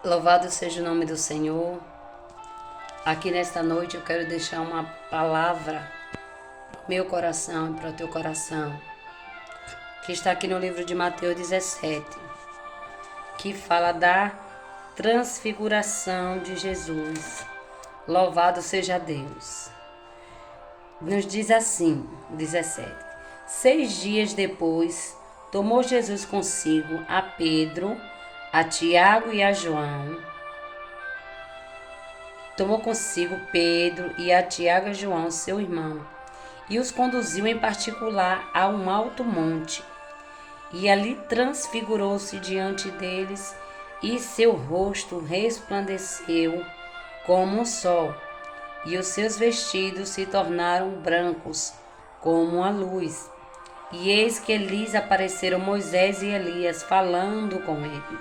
Louvado seja o nome do Senhor. Aqui nesta noite eu quero deixar uma palavra para o meu coração e para o teu coração, que está aqui no livro de Mateus 17, que fala da transfiguração de Jesus. Louvado seja Deus. Nos diz assim, 17: 6 dias depois, tomou Jesus consigo a Pedro, a Tiago e a João. Tomou consigo Pedro e a Tiago e João, seu irmão, e os conduziu em particular a um alto monte. E ali transfigurou-se diante deles, e seu rosto resplandeceu como o sol, e os seus vestidos se tornaram brancos como a luz. E eis que lhes apareceram Moisés e Elias falando com ele.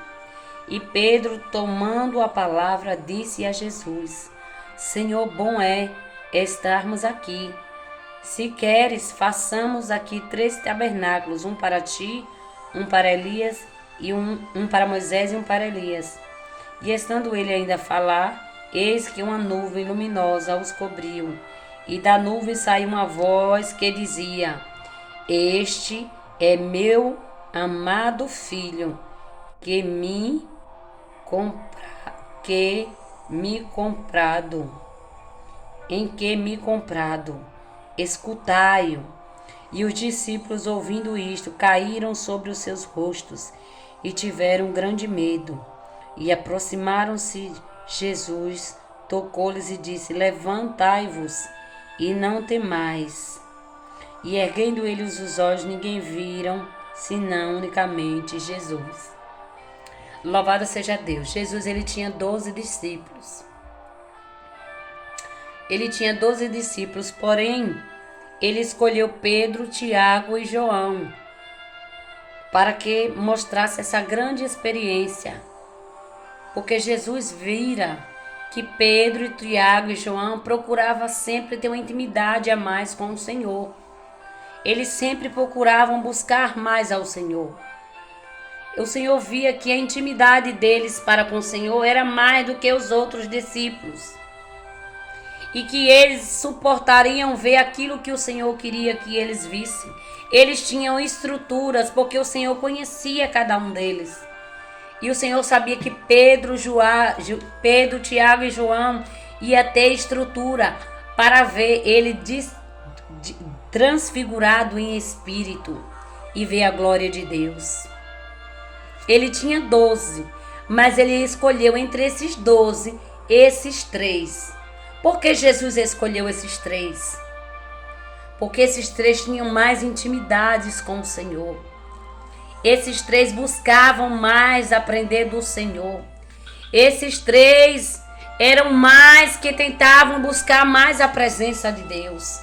E Pedro, tomando a palavra, disse a Jesus: Senhor, bom é estarmos aqui. Se queres, façamos aqui 3 tabernáculos, um para ti, um para Elias, e um para Moisés e um para Elias. E estando ele ainda a falar, eis que uma nuvem luminosa os cobriu, e da nuvem saiu uma voz que dizia: Este é meu amado filho, que me comprado. Escutai-o. E os discípulos, ouvindo isto, caíram sobre os seus rostos e tiveram grande medo. E aproximaram-se Jesus, tocou-lhes e disse: Levantai-vos e não temais. E erguendo eles os olhos, ninguém viram, senão unicamente Jesus. Louvado seja Deus. Jesus, ele tinha 12 discípulos. Ele tinha 12 discípulos, porém, ele escolheu Pedro, Tiago e João para que mostrasse essa grande experiência. Porque Jesus vira que Pedro, Tiago e João procuravam sempre ter uma intimidade a mais com o Senhor. Eles sempre procuravam buscar mais ao Senhor. O Senhor via que a intimidade deles para com o Senhor era mais do que os outros discípulos. E que eles suportariam ver aquilo que o Senhor queria que eles vissem. Eles tinham estruturas, porque o Senhor conhecia cada um deles. E o Senhor sabia que Pedro, Tiago e João ia ter estrutura para ver ele transfigurado em espírito e ver a glória de Deus. Ele tinha 12, mas ele escolheu entre esses 12, esses 3. Por que Jesus escolheu esses 3? Porque esses 3 tinham mais intimidades com o Senhor. Esses 3 buscavam mais aprender do Senhor. Esses 3 eram mais que tentavam buscar mais a presença de Deus.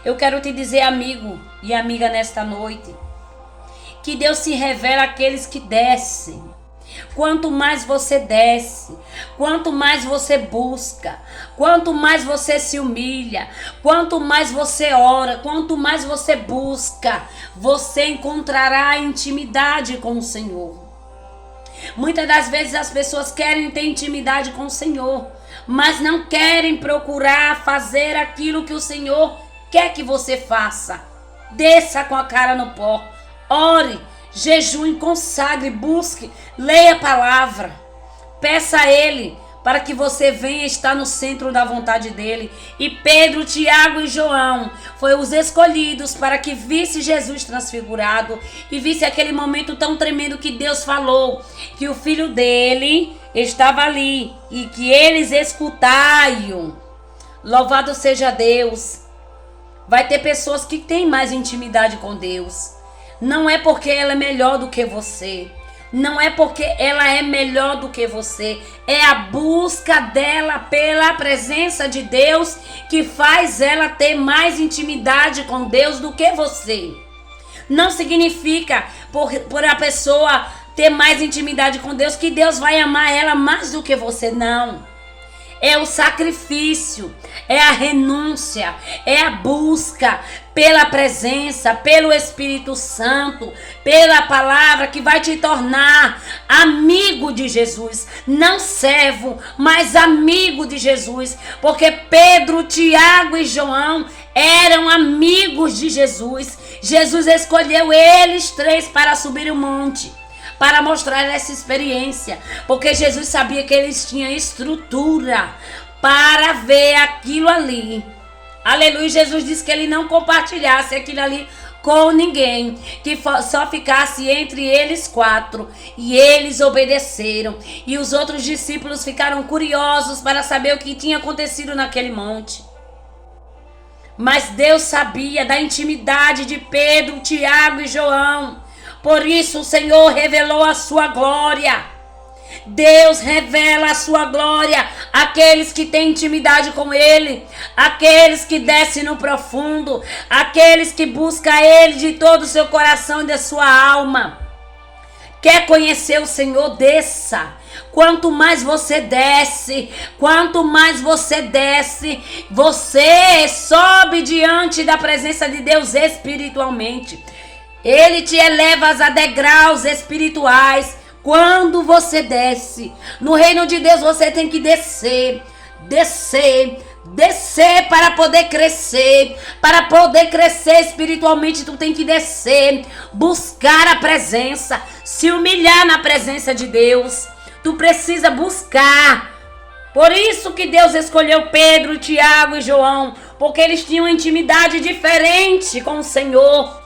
Eu quero te dizer, amigo e amiga, nesta noite, que Deus se revela àqueles que descem. Quanto mais você desce, quanto mais você busca, quanto mais você se humilha, quanto mais você ora, quanto mais você busca, você encontrará intimidade com o Senhor. Muitas das vezes as pessoas querem ter intimidade com o Senhor, mas não querem procurar fazer aquilo que o Senhor quer que você faça. Desça com a cara no pó, ore, jejue, consagre, busque, leia a palavra, peça a Ele para que você venha estar no centro da vontade dEle. E Pedro, Tiago e João foram os escolhidos para que visse Jesus transfigurado e visse aquele momento tão tremendo que Deus falou que o filho dele estava ali e que eles escutaram. Louvado seja Deus. Vai ter pessoas que têm mais intimidade com Deus. Não é porque ela é melhor do que você. Não é porque ela é melhor do que você. É a busca dela pela presença de Deus que faz ela ter mais intimidade com Deus do que você. Não significa por a pessoa ter mais intimidade com Deus que Deus vai amar ela mais do que você. Não. é o sacrifício, é a renúncia, é a busca pela presença, pelo Espírito Santo, pela palavra que vai te tornar amigo de Jesus, não servo, mas amigo de Jesus, porque Pedro, Tiago e João eram amigos de Jesus. Jesus escolheu eles três para subir o monte, para mostrar essa experiência, porque Jesus sabia que eles tinham estrutura para ver aquilo ali. Aleluia. Jesus disse que ele não compartilhasse aquilo ali com ninguém, que só ficasse entre eles quatro. E eles obedeceram. E os outros discípulos ficaram curiosos para saber o que tinha acontecido naquele monte. Mas Deus sabia da intimidade de Pedro, Tiago e João. Por isso o Senhor revelou a sua glória. Deus revela a sua glória àqueles que têm intimidade com Ele, àqueles que descem no profundo, àqueles que buscam Ele de todo o seu coração e da sua alma. Quer conhecer o Senhor? Desça. Quanto mais você desce, você sobe diante da presença de Deus espiritualmente. Ele te eleva a degraus espirituais. Quando você desce, no reino de Deus você tem que descer para poder crescer. Para poder crescer espiritualmente, tu tem que descer, buscar a presença, se humilhar na presença de Deus. Tu precisa buscar. Por isso que Deus escolheu Pedro, Tiago e João, porque eles tinham intimidade diferente com o Senhor,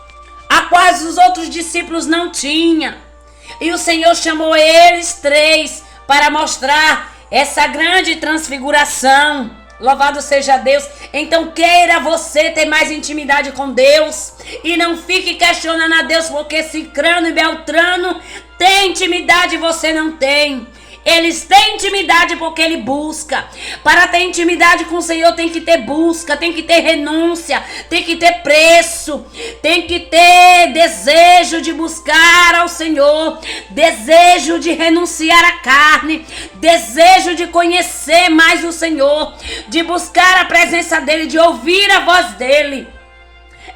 a quais os outros discípulos não tinham. E o Senhor chamou eles três para mostrar essa grande transfiguração. Louvado seja Deus. Então queira você ter mais intimidade com Deus. E não fique questionando a Deus porque Cicrano e Beltrano tem intimidade e você não tem. Eles têm intimidade porque ele busca. Para ter intimidade com o Senhor tem que ter busca, tem que ter renúncia, tem que ter preço, tem que ter desejo de buscar ao Senhor, desejo de renunciar à carne, desejo de conhecer mais o Senhor, de buscar a presença dele, de ouvir a voz dele.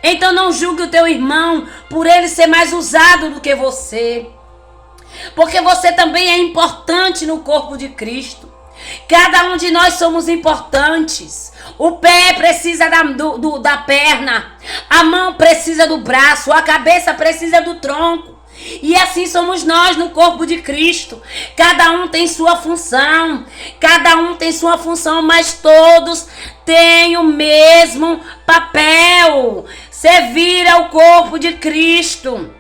Então não julgue o teu irmão por ele ser mais usado do que você. Porque você também é importante no corpo de Cristo. Cada um de nós somos importantes. O pé precisa da perna, a mão precisa do braço, a cabeça precisa do tronco. E assim somos nós no corpo de Cristo. Cada um tem sua função, mas todos têm o mesmo papel: servir ao corpo de Cristo.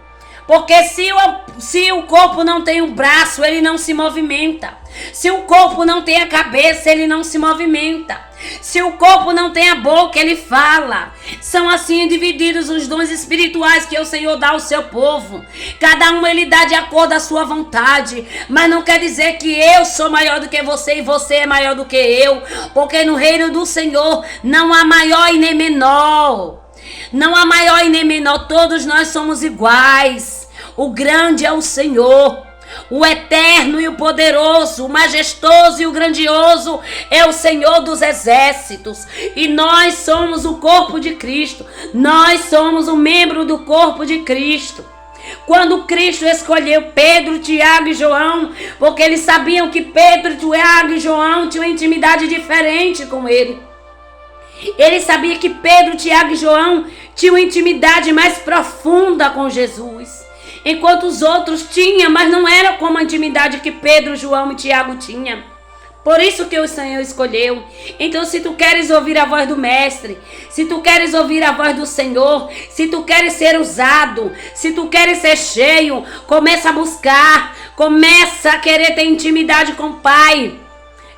Porque se o corpo não tem um braço, ele não se movimenta. Se o corpo não tem a cabeça, ele não se movimenta. Se o corpo não tem a boca, ele fala. São assim divididos os dons espirituais que o Senhor dá ao seu povo. Cada um ele dá de acordo à sua vontade. Mas não quer dizer que eu sou maior do que você e você é maior do que eu. Porque no reino do Senhor não há maior e nem menor. Não há maior e nem menor, todos nós somos iguais. O grande é o Senhor, o eterno e o poderoso, o majestoso e o grandioso é o Senhor dos exércitos. E nós somos o corpo de Cristo, nós somos um membro do corpo de Cristo. Quando Cristo escolheu Pedro, Tiago e João, porque eles sabiam que Pedro, Tiago e João tinham uma intimidade diferente com ele. Ele sabia que Pedro, Tiago e João tinham uma intimidade mais profunda com Jesus. Enquanto os outros tinham, mas não era como a intimidade que Pedro, João e Tiago tinham. Por isso que o Senhor escolheu. Então se tu queres ouvir a voz do Mestre, se tu queres ouvir a voz do Senhor, se tu queres ser usado, se tu queres ser cheio, começa a buscar, começa a querer ter intimidade com o Pai.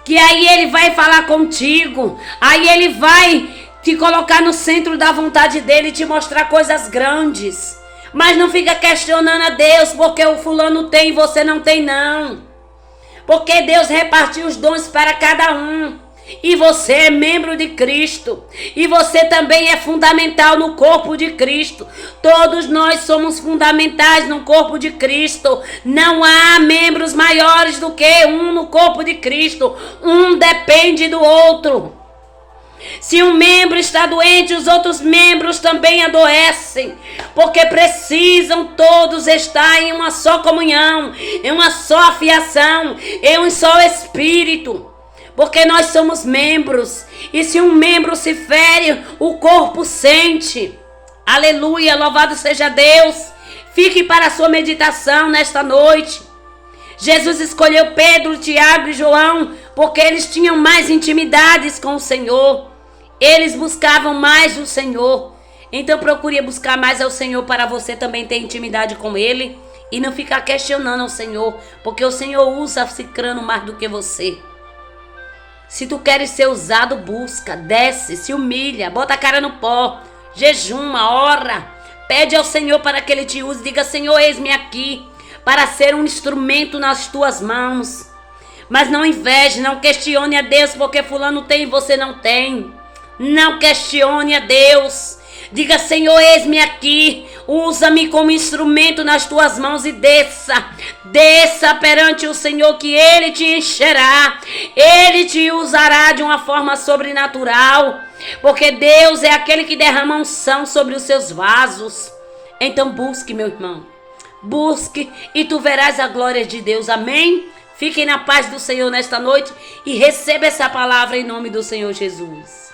Que aí ele vai falar contigo, aí ele vai te colocar no centro da vontade dele e te mostrar coisas grandes. Mas não fica questionando a Deus porque o fulano tem e você não tem, não. Porque Deus repartiu os dons para cada um. E você é membro de Cristo. E você também é fundamental no corpo de Cristo. Todos nós somos fundamentais no corpo de Cristo. Não há membros maiores do que um no corpo de Cristo. Um depende do outro. Se um membro está doente, os outros membros também adoecem, porque precisam todos estar em uma só comunhão, em uma só afiação, em um só espírito, porque nós somos membros, e se um membro se fere, o corpo sente. Aleluia, louvado seja Deus. Fique para a sua meditação nesta noite. Jesus escolheu Pedro, Tiago e João porque eles tinham mais intimidades com o Senhor. Eles buscavam mais o Senhor. Então procure buscar mais ao Senhor para você também ter intimidade com Ele e não ficar questionando ao Senhor, porque o Senhor usa cicrano mais do que você. Se tu queres ser usado, busca, desce, se humilha, bota a cara no pó, jejuma, ora, pede ao Senhor para que Ele te use. Diga: Senhor, eis-me aqui para ser um instrumento nas tuas mãos. Mas não inveje, não questione a Deus porque fulano tem e você não tem. Não questione a Deus. Diga: Senhor, eis-me aqui, usa-me como instrumento nas tuas mãos e desça perante o Senhor, que Ele te encherá, Ele te usará de uma forma sobrenatural, porque Deus é aquele que derrama unção sobre os seus vasos. Então busque, meu irmão, busque e tu verás a glória de Deus. Amém? Fiquem na paz do Senhor nesta noite e receba essa palavra em nome do Senhor Jesus.